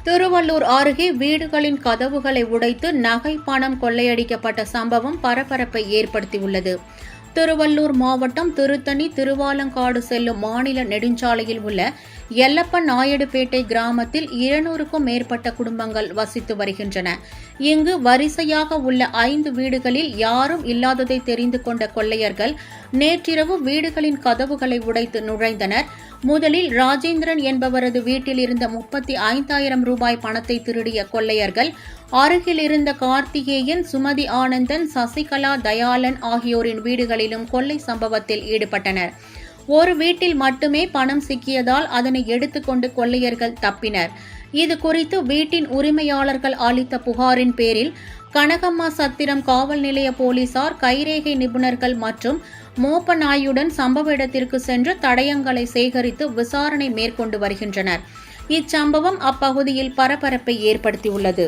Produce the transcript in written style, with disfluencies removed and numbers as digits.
திருவள்ளூர் அருகே வீடுகளின் கதவுகளை உடைத்து நகை பணம் கொள்ளையடிக்கப்பட்ட சம்பவம் பரபரப்பை ஏற்படுத்தியுள்ளது. திருவள்ளூர் மாவட்டம் திருத்தணி திருவாலங்காடு செல்லும் மாநில நெடுஞ்சாலையில் உள்ள எல்லப்பன் நாயுடுபேட்டை கிராமத்தில் 200க்கும் மேற்பட்ட குடும்பங்கள் வசித்து வருகின்றன. இங்கு வரிசையாக உள்ள 5 வீடுகளில் யாரும் இல்லாததை தெரிந்து கொண்ட கொள்ளையர்கள் நேற்றிரவு வீடுகளின் கதவுகளை உடைத்து நுழைந்தனர். முதலில் ராஜேந்திரன் என்பவரது வீட்டில் இருந்த 35,000 ரூபாய் பணத்தை திருடிய கொள்ளையர்கள் அருகில் இருந்த கார்த்திகேயன், சுமதி ஆனந்தன், சசிகலா, தயாளன் ஆகியோரின் வீடுகளிலும் கொள்ளை சம்பவத்தில் ஈடுபட்டனர். ஒரு வீட்டில் மட்டுமே பணம் சிக்கியதால் அதனை எடுத்துக்கொண்டு கொள்ளையர்கள் தப்பினர். இது குறித்து வீட்டின் உரிமையாளர்கள் அளித்த புகாரின் பேரில் கனகம்மா சத்திரம் காவல் நிலைய போலீசார் கைரேகை நிபுணர்கள் மற்றும் மோப்ப நாயுடன் சம்பவ இடத்திற்கு சென்று தடயங்களை சேகரித்து விசாரணை மேற்கொண்டு வருகின்றனர். இச்சம்பவம் அப்பகுதியில் பரபரப்பை ஏற்படுத்தியுள்ளது.